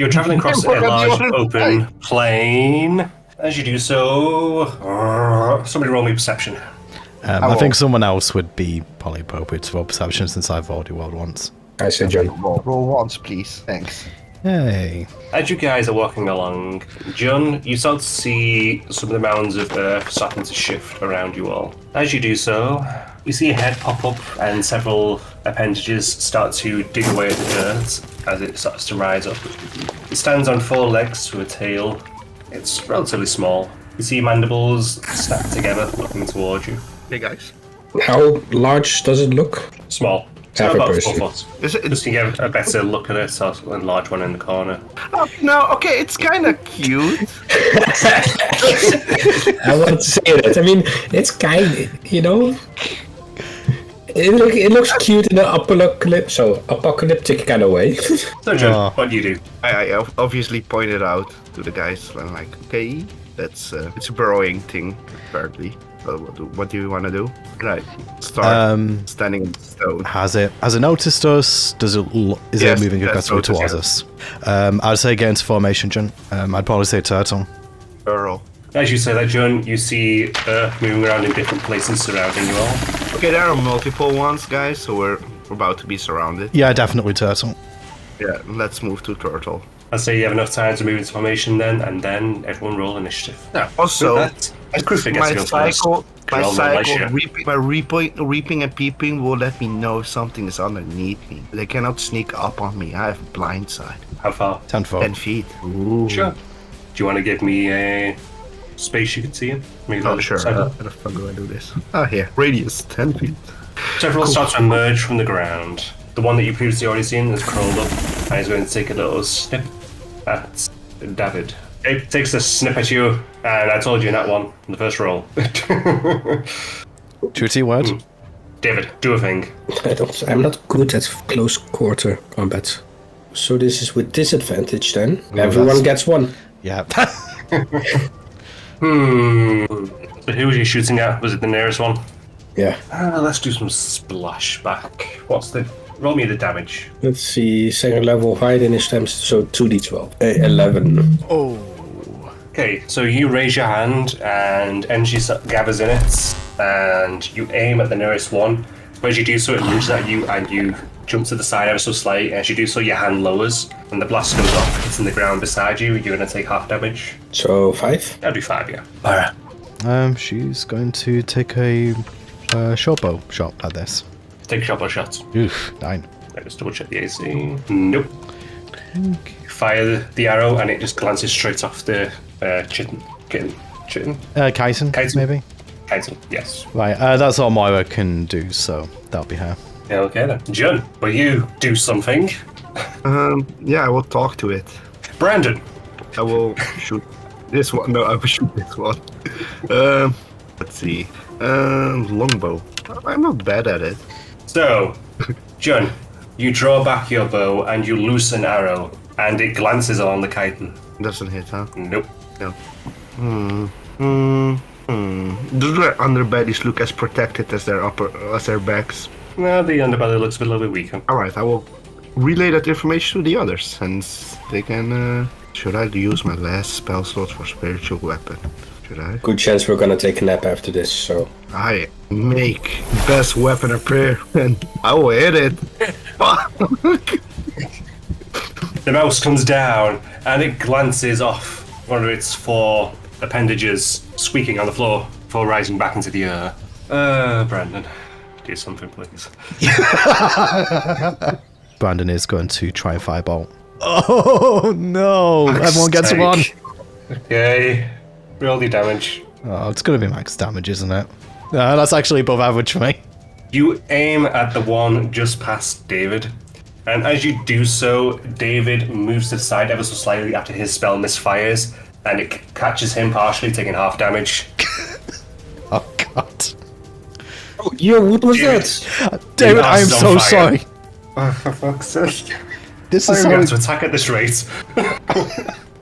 You're traveling across a large open plain. As you do so, somebody roll me perception. I think someone else would be probably appropriate to roll perception since I've already rolled once. I say John. Roll once, please. Thanks. Hey. As you guys are walking along, John, you start to see some of the mounds of earth starting to shift around you all. As you do so, you see a head pop up and several appendages start to dig away at the dirt as it starts to rise up. It stands on 4 legs with a tail. It's relatively small. You see mandibles stacked together looking towards you. Hey guys. How large does it look? Small. So Half a about person. 4 foot. Is it? Just to get a better look at it, so a large one in the corner. Oh, no. Okay, it's kind of cute. I wanted to say that. I mean, it's kind of, it looks cute in an apocalyptic kind of way. So, John, what do you do? I obviously pointed out to the guys. I'm like, okay, it's a burrowing thing, apparently. What do you want to do? Right, start standing in stone. Has it noticed us? Is it moving aggressively towards us? I'd say get into formation, John. I'd probably say turtle. Burrow. As you say that, John, you see earth moving around in different places surrounding you all. Okay, there are multiple ones, guys, so we're about to be surrounded. Yeah, definitely turtle. Yeah, let's move to turtle. I'd say you have enough time to move into formation then, and then everyone roll initiative. Now, Also, my reaping and peeping will let me know if something is underneath me. They cannot sneak up on me. I have blind sight. How far? 10 foot. 10 feet. Ooh. Sure. Do you want to give me a space you can see in? Maybe Oh, sure. circle? How the fuck do I do this? Ah, here. Radius, 10 feet. Several start to emerge from the ground. The one that you previously already seen is curled up and is going to take a little snip at David. It takes a snip at you, and I told you in that one, in the first roll. Duty word? David, do a thing. I'm not good at close quarter combat. So this is with disadvantage then. Everyone gets 1. Yeah. So who was you shooting at? Was it the nearest one? Yeah. Let's do some splashback. Roll me the damage. Let's see. Second level height in his stamina. So 2d12. 11. Oh. Okay, so you raise your hand and energy gathers in it, and you aim at the nearest one. But as you do so, it moves at you, and you jump to the side ever so slightly. And as you do so, your hand lowers, and the blast goes off. It's in the ground beside you. You're going to take half damage. So 5? That'll be 5, yeah. Alright. She's going to take a short bow shot at this. Take shot by shots. Oof, 9. Let us double check the AC. Nope. Fire the arrow, and it just glances straight off the chitin. Kaisen, maybe? Kaisen, yes. Right, that's all Moira can do, so that'll be her. Yeah, okay then. Jun, will you do something? Yeah, I will talk to it. Brandon. I will shoot this one. No, I will shoot this one. Let's see. Longbow. I'm not bad at it. So, Jun, you draw back your bow and you loose an arrow, and it glances along the chitin. Doesn't hit, huh? Nope. No. Do their underbellies look as protected as their backs? No, the underbelly looks a little bit weaker. Alright, I will relay that information to the others, since they can... Should I use my last spell slot for spiritual weapon? Should I? Good chance we're gonna take a nap after this, so... I make best weapon appear, and I will hit it. The mouse comes down, and it glances off one of its 4 appendages, squeaking on the floor before rising back into the air. Brandon, do something, please. Brandon is going to try and firebolt. Oh no! Everyone gets 1. Okay, roll the damage. Oh, it's going to be max damage, isn't it? That's actually above average for me. You aim at the one just past David, and as you do so, David moves to the side ever so slightly after his spell misfires, and it catches him partially, taking half damage. Oh god. Oh, yeah, what was David. that? David, I am Your so house is on fire. sorry. Oh, for fuck's sake. This I'm is going how to attack at this rate.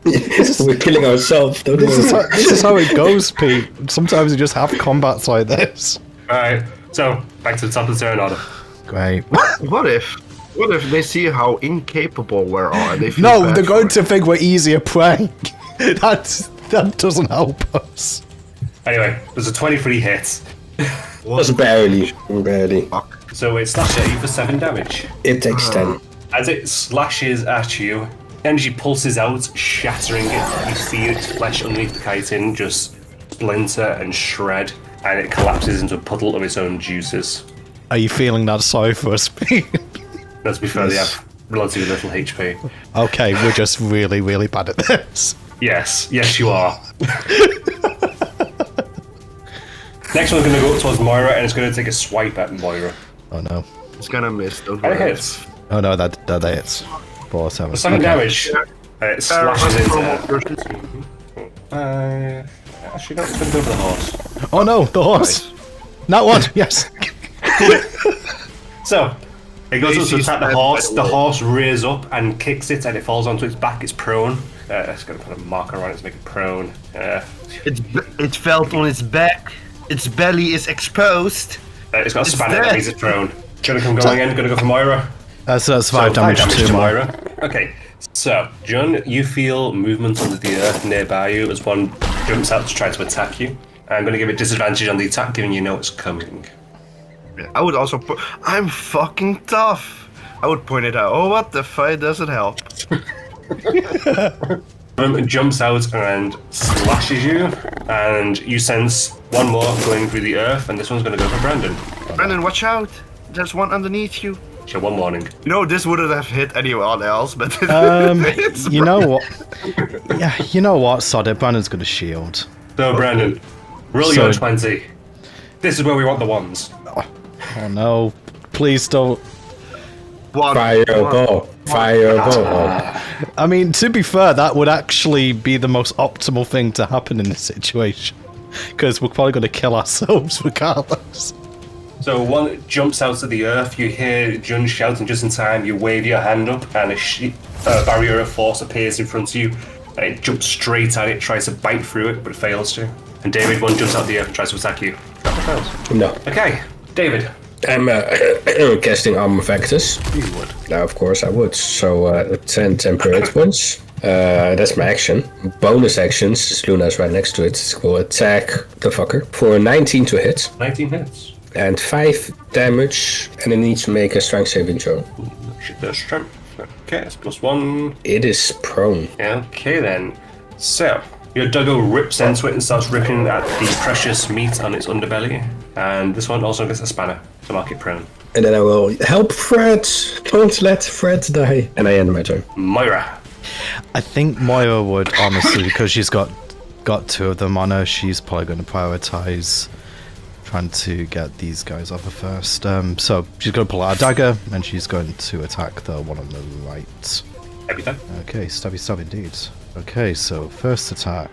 We're killing ourselves, don't this we? is how it goes, Pete. Sometimes you just have combats like this. Alright, so back to the top of the turn order. Great. What if What if they see how incapable we are? They feel No, bad they're for going it? to think we're easier prey. That doesn't help us. Anyway, there's a 23 hit. Just barely. Fuck. So it slashes at you for 7 damage. It takes 10. As it slashes at you, energy pulses out, shattering it. You see its flesh underneath the chitin just splinter and shred, and it collapses into a puddle of its own juices. Are you feeling that sorry for us, Pete? Let's be fair, they have relatively little HP. Okay, we're just really, really bad at this. Yes, you are. Next one's going to go towards Moira, and it's going to take a swipe at Moira. Oh no. It's gonna miss. Don't And it worry. hits. Oh no, that hits. 4, 7. 7 damage. It slashes into actually, no, it's going to go for the horse. Oh no, the horse. That one, yes. So, it goes up to Macy's attack the dead, horse. by The the way. horse rears up and kicks it, and it falls onto its back. It's prone. It's going to put a marker on it to make it prone. It fell on its back. Its belly is exposed. It's got a It's spanner that dead. means it's prone. Gonna come going in. Gonna go for Moira. So that's So 5 damage to Moira. Moira. Okay, so John, you feel movement under the earth nearby you as one jumps out to try to attack you. I'm going to give it disadvantage on the attack, given you know it's coming. I would also put. I'm fucking tough. I would point it out. Oh, what the fuck doesn't help? It jumps out and slashes you, and you sense one more going through the earth, and this one's going to go for Brandon. Brandon, watch out. There's one underneath you. So one warning. No, this wouldn't have hit anyone else, but it's You know what? Yeah, you know what? Sod it, Brandon's got a shield. So Brandon, roll So- your 20. This is where we want the ones. Oh no. Please don't. one. Fireball. Fireball. I mean, to be fair, that would actually be the most optimal thing to happen in this situation. Because we're probably going to kill ourselves regardless. So one jumps out of the earth, you hear Jun shouting just in time, you wave your hand up, and a barrier of force appears in front of you, and it jumps straight at it, tries to bite through it, but it fails to. And David, one jumps out of the earth and tries to attack you. That fails. No. Okay, David. I'm casting Armor Factus. You would. Now, of course, I would. So, 10 temporary hit points. That's my action. Bonus actions, since Luna's right next to it, will attack the fucker for 19 to hit 19 hits. and 5 damage, and it needs to make a strength saving throw. Shit, there's strength. Okay, it's +1. It is prone. Okay then. So, your doggo rips into it and starts ripping at the precious meat on its underbelly. And this one also gets a spanner to mark it prone. And then I will help Fred. Don't let Fred die. And I end my turn. Moira. I think Moira would, honestly, because she's got 2 of them on her, she's probably going to prioritize trying to get these guys off her first. So she's going to pull out a dagger, and she's going to attack the one on the right. Everything. Okay, stabby stab indeed. Okay, so first attack,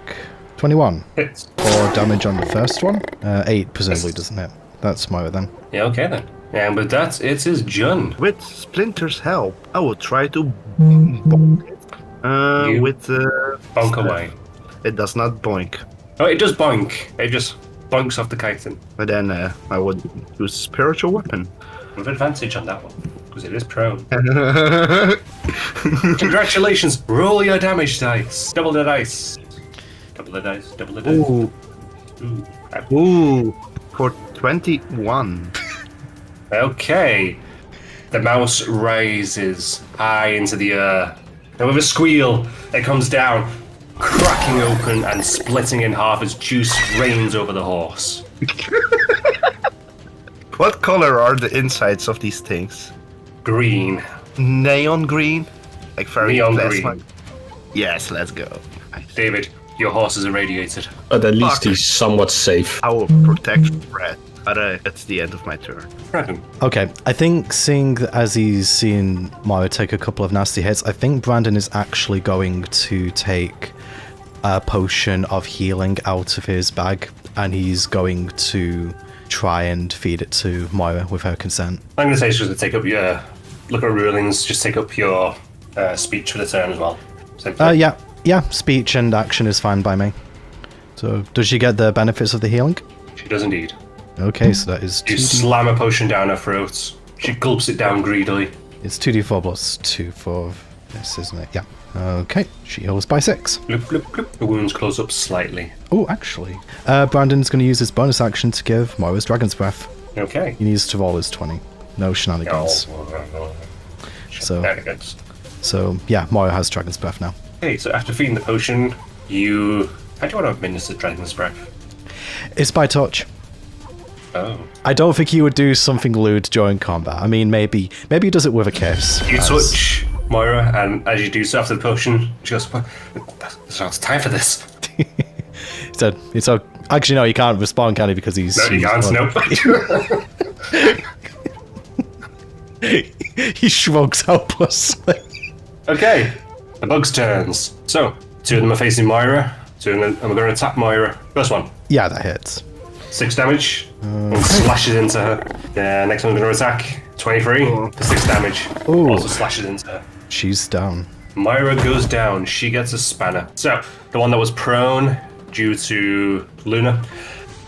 21. Hits. 4 damage on the first one. 8 presumably, doesn't it? That's Moira then. Yeah, okay then. And with that, it is Jun. With Splinter's help, I will try to bonk it. You With bonk away. It does not boink. Oh, it does boink. It just bonks off the chitin. But then I would use spiritual weapon. With advantage on that one, because it is prone. Congratulations! Roll your damage dice. Double the dice. Double the dice. Double the dice. Ooh, ooh, for 21. Okay. The mouse rises high into the air. And with a squeal, it comes down, cracking open and splitting in half as juice rains over the horse. What color are the insides of these things? Green. Neon green? Like very Neon plasma? green. Yes, let's go. David, your horse is irradiated. But at least Fuck. he's somewhat safe. I will protect Fred. But it's the end of my turn. Brandon. Okay, I think seeing that as he's seen Moira take a couple of nasty hits, I think Brandon is actually going to take a potion of healing out of his bag, and he's going to try and feed it to Moira with her consent. I'm going to say she's going to take up your... Look at rulings, just take up your speech for the turn as well. Yeah, speech and action is fine by me. So, does she get the benefits of the healing? She does indeed. Okay, so that is You 2d. slam a potion down her throat. She gulps it down greedily. It's 2d4 plus 2 for this, isn't it? Yeah. Okay, she heals by 6. Bloop, bloop, bloop. The wounds close up slightly. Oh, actually. Brandon's going to use his bonus action to give Moira's Dragon's Breath. Okay. He needs to roll his 20. No shenanigans. Shenanigans. So, yeah, Moira has Dragon's Breath now. Okay, so after feeding the potion, you... How do you want to administer Dragon's Breath? It's by touch. Oh. I don't think he would do something lewd during combat. I mean, maybe he does it with a kiss. You touch Moira, and as you do so after the potion, she goes, there's not time for this. It's actually, no, he can't respond, can he? Because he's... No, you can't, nope. He shrugs helplessly. Okay, the bug's turns. So, 2 of them are facing Moira, 2 of them, and we're going to attack Moira. First one. Yeah, that hits. 6 damage, and slashes into her. The next one's going to attack. 23 for 6 damage. Ooh. Also slashes into her. She's down. Moira goes down. She gets a spanner. So, the one that was prone due to Luna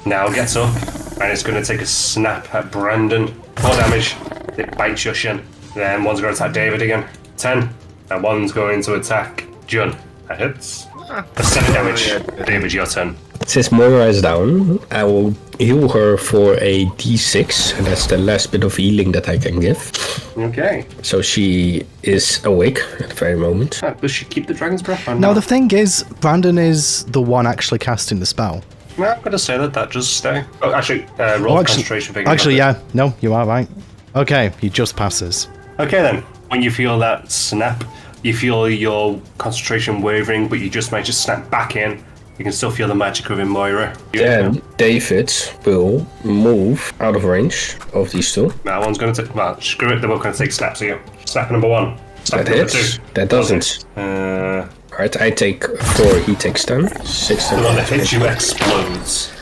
now gets up, and it's going to take a snap at Brandon. 4 damage. It bites your shin. Then one's going to attack David again. 10. And one's going to attack Jun. That hits. For 7 damage. David, your turn. Since Moira is down, I will heal her for a d6, and that's the last bit of healing that I can give. Okay. So she is awake at the very moment. Does she keep the Dragon's Breath or Now, not? the thing is, Brandon is the one actually casting the spell. Well, I'm going to say that just stay. Oh, actually, roll concentration thing. Actually, yeah. No, you are right. Okay, he just passes. Okay, then. When you feel that snap, you feel your concentration wavering, but you just manage to snap back in. You can still feel the magic within Moira. Then David will move out of range of these two. That one's going to take... Well, screw it. They're both going to take snaps again. Snap number 1. Snap That number hits. 2. That doesn't. Alright, I take 4, he takes 10. 6 The one that hits you and explodes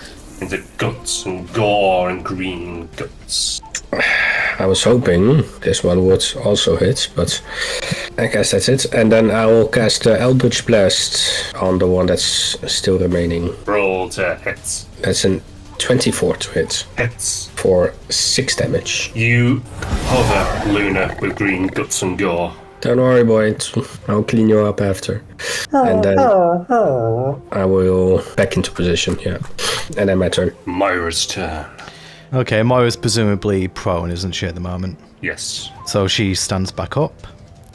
into guts and gore and green guts. I was hoping this one would also hit, but I guess that's it. And then I will cast the Eldritch Blast on the one that's still remaining. Roll to hits. That's a 24 to hit Hits. for 6 damage. You cover Luna with green guts and gore. Don't worry, boy. I'll clean you up after. And then I will back into position, yeah. And then my turn. Moira's turn. Okay, Moira's presumably prone, isn't she, at the moment? Yes. So she stands back up.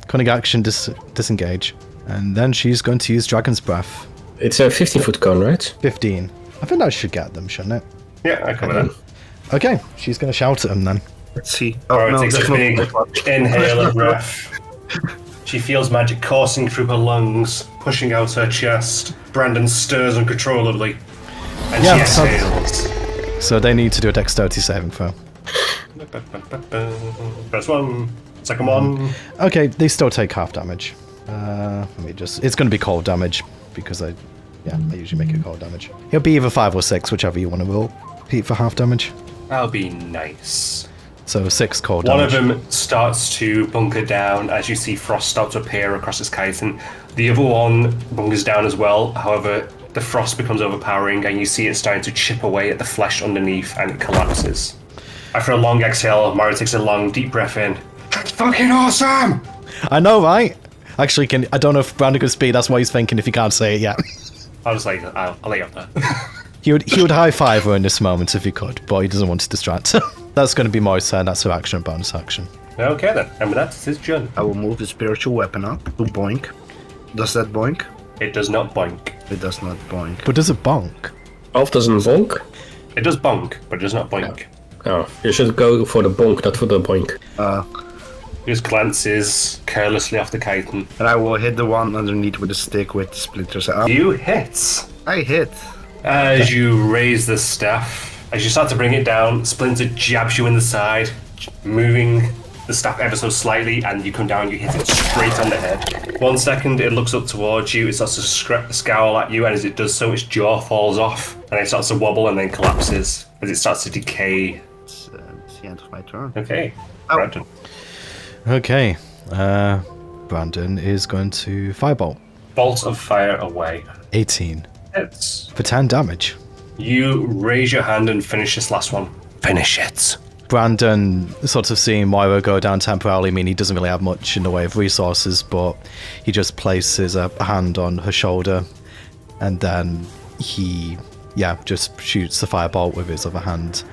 Cunning action, disengage. And then she's going to use Dragon's Breath. It's a 15-foot cone, right? 15. I think that should get them, shouldn't it? Yeah, I cover that. Okay, she's going to shout at him then. Let's see. Alright, no, takes that's a not big that one. inhale of breath. She feels magic coursing through her lungs, pushing out her chest. Brandon stirs uncontrollably, and Yeah, she exhales. So they need to do a dexterity saving throw. First one, second one. Okay, they still take half damage. Let me just... It's going to be cold damage, because I usually make it cold damage. It'll be either 5 or 6, whichever you want to roll. Pete for half damage. That'll be nice. So 6 cold One damage. of them starts to bunker down as you see frost start to appear across his chitin. The other one bunkers down as well. However, the frost becomes overpowering and you see it starting to chip away at the flesh underneath and it collapses. After a long exhale, Mario takes a long, deep breath in. That's fucking awesome! I know, right? Actually, I don't know if Brandon could speak. That's what he's thinking if he can't say it yet. I'll just like, I'll lay you up there. He would high-five her in this moment if he could, but he doesn't want to distract her. That's going to be my turn. That's her action and bonus action. Okay then, and with that, it's his turn. I will move the spiritual weapon up to boink. Does that boink? It does not boink. It does not boink. But does it bonk? Elf doesn't bonk? It does bonk, but it does not boink. Oh, you should go for the bonk, not for the boink. He just glances carelessly off the chitin. And I will hit the one underneath with a stick with splinters. You hit! I hit. As you raise the staff, as you start to bring it down, Splinter jabs you in the side, moving the staff ever so slightly, and you come down, you hit it straight on the head. 1 second, it looks up towards you, it starts to scowl at you, and as it does so, its jaw falls off, and it starts to wobble and then collapses as it starts to decay. It's the end of my turn. Okay, Ow. Brandon. Okay. Brandon is going to firebolt. Bolt of fire away. 18. Hits. For 10 damage. You raise your hand and finish this last one. Finish it. Brandon, sort of seeing Moira go down temporarily, I mean, he doesn't really have much in the way of resources, but he just places a hand on her shoulder, and then he, just shoots the firebolt with his other hand,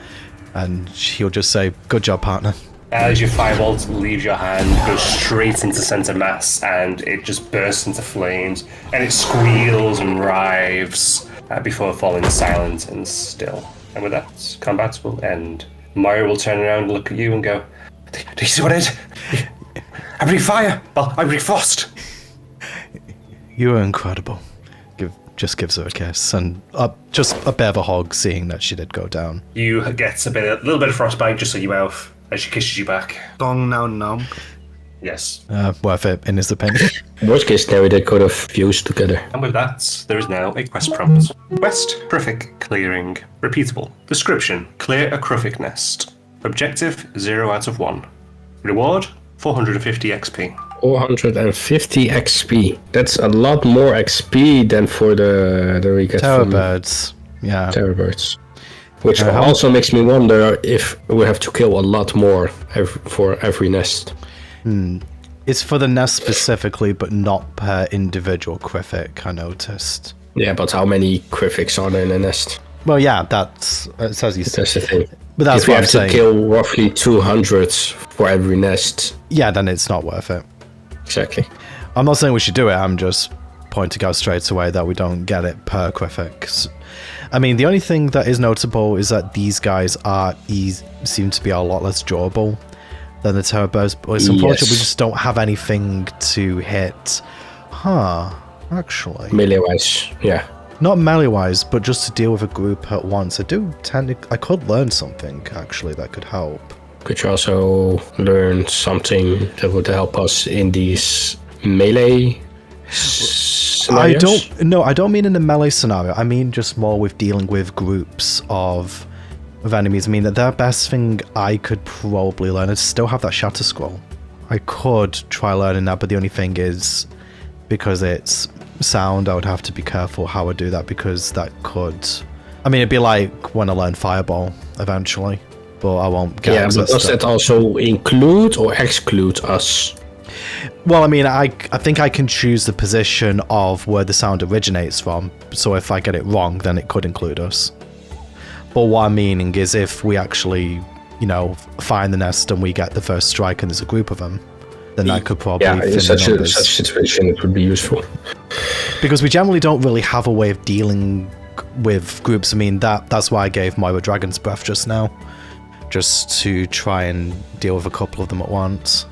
and he'll just say, "Good job, partner." As your firebolt leaves your hand, goes straight into center mass, and it just bursts into flames, and it squeals and writhes before falling silent and still. And with that, combat will end. Moira will turn around and look at you and go, "Do you see what it is? I breathe fire! Well, I breathe frost!" You are incredible. Just gives her a kiss, and just a bit of a hug, seeing that she did go down. You get a little bit of frostbite, just so you have, as she kisses you back. Tongue now numb. Yes. Worth it, in his opinion. Worst case scenario, they could have fused together. And with that, there is now a quest prompt. Quest, Kruffic Clearing. Repeatable. Description, clear a Kruffic nest. Objective, 0 out of 1. Reward, 450 XP. 450 XP. That's a lot more XP than for the we get from Terrorbirds. Yeah. Terrorbirds. Which also makes me wonder if we have to kill a lot more for every nest. It's for the nest specifically, but not per individual Kruffic, I noticed. Yeah, but how many Kruffics are there in a nest? Well, yeah, that's as you said. That's the thing. But that's if we what I'm have saying. to kill roughly 200 for every nest. Yeah, then it's not worth it. Exactly. I'm not saying we should do it, I'm just pointing out straight away that we don't get it per Kruffic. I mean, the only thing that is notable is that these guys seem to be a lot less durable than the Terrorbirds, but it's unfortunate we just don't have anything to hit. Actually. Melee-wise, yeah. Not melee-wise, but just to deal with a group at once. I could learn something, actually, that could help. Could you also learn something that would help us in these melee scenarios? I don't mean in the melee scenario. I mean just more with dealing with groups of enemies. I mean that the best thing I could probably learn is still have that shatter scroll. I could try learning that, but the only thing is, because it's sound, I would have to be careful how I do that, because that could... I mean, it'd be like when I learn Fireball eventually, but I won't get access but does that also include or exclude us? Well, I mean, I think I can choose the position of where the sound originates from, so if I get it wrong, then it could include us. But what I'm meaning is if we actually, find the nest and we get the first strike and there's a group of them, then that could probably in such a situation it would be useful. Because we generally don't really have a way of dealing with groups. I mean, that's why I gave Moira Dragon's Breath just now, just to try and deal with a couple of them at once.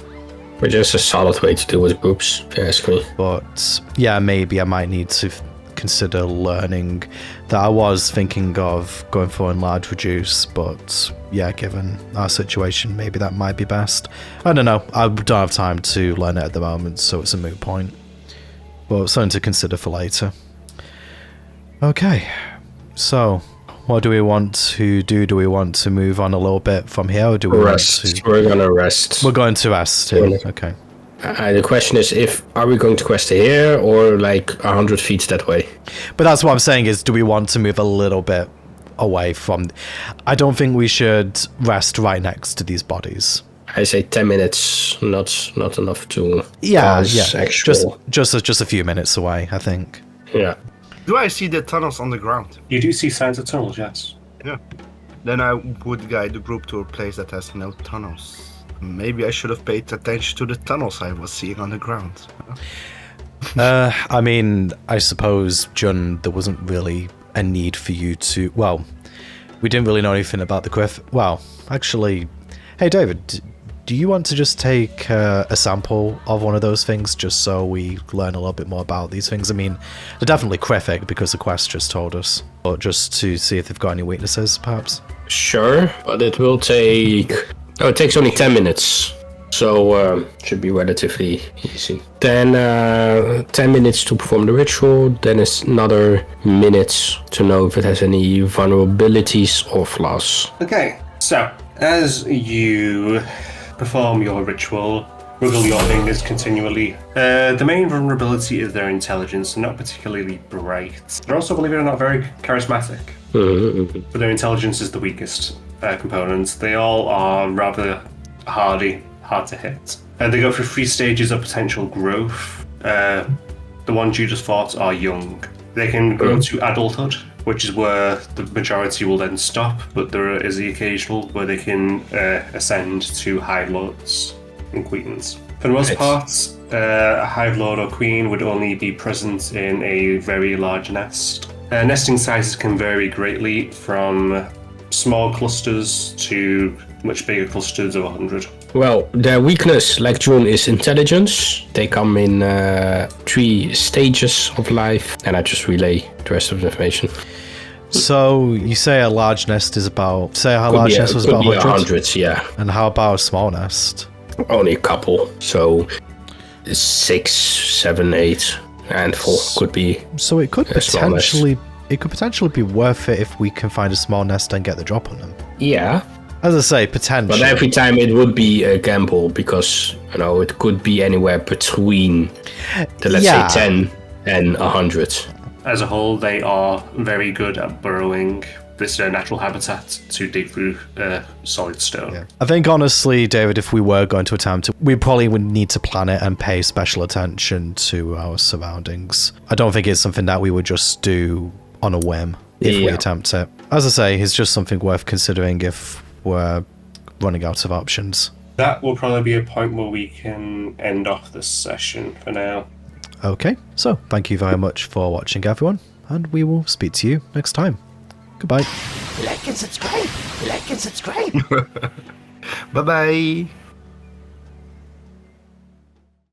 Which is a solid way to deal with groups, if you ask me. But yeah, maybe I might need to consider learning that. I was thinking of going for Enlarge Reduce, but yeah, given our situation, maybe that might be best. I don't know. I don't have time to learn it at the moment, so it's a moot point. But something to consider for later. Okay, so what do we want to do? Do we want to move on a little bit from here, or do we rest? Want to... We're gonna rest. We're going to rest. Okay. The question is, are we going to quest here or like 100 feet that way? But that's what I'm saying is, do we want to move a little bit away from... I don't think we should rest right next to these bodies. I say 10 minutes, not enough to... Just a few minutes away, I think. Yeah. Do I see the tunnels on the ground? You do see signs of tunnels, yes. Yeah. Then I would guide the group to a place that has no tunnels. Maybe I should have paid attention to the tunnels I was seeing on the ground. I mean, I suppose, Jun, there wasn't really a need for you to... Well, we didn't really know anything about the Griff. Well, actually... Hey, David, do you want to just take a sample of one of those things, just so we learn a little bit more about these things? I mean, they're definitely Kruffic, because the quest just told us. But just to see if they've got any weaknesses, perhaps? Sure, but it will take... Oh, it takes only 10 minutes, so should be relatively easy. Then 10 minutes to perform the ritual, then it's another minute to know if it has any vulnerabilities or flaws. Okay, so as you perform your ritual, wiggle your fingers continually. The main vulnerability is their intelligence, not particularly bright. They're also, believe it or not, very charismatic. But their intelligence is the weakest component. They all are rather hard to hit. They go through 3 stages of potential growth. The ones you just fought are young. They can grow to adulthood, which is where the majority will then stop, but there is the occasional where they can ascend to Hive Lords and Queens. For the most part, a Hive Lord or Queen would only be present in a very large nest. Nesting sizes can vary greatly from small clusters to much bigger clusters of 100. Well, their weakness, like June, is intelligence. They come in 3 stages of life, and I just relay the rest of the information. So you say a large nest is about... Say a large nest was about 100? 100, yeah. And how about a small nest? Only a couple, so 6, 7, 8, and 4 could be. So it could potentially be worth it if we can find a small nest and get the drop on them. Yeah. As I say, potentially. But every time it would be a gamble because, it could be anywhere between let's say 10 and 100. As a whole, they are very good at burrowing. This is their natural habitat to dig through solid stone. Yeah. I think, honestly, David, if we were going to attempt it, we probably would need to plan it and pay special attention to our surroundings. I don't think it's something that we would just do on a whim if we attempt it. As I say, it's just something worth considering if we're running out of options. That will probably be a point where we can end off this session for now. Okay, so thank you very much for watching, everyone, and we will speak to you next time. Goodbye. Like and subscribe. Like and subscribe. Bye-bye.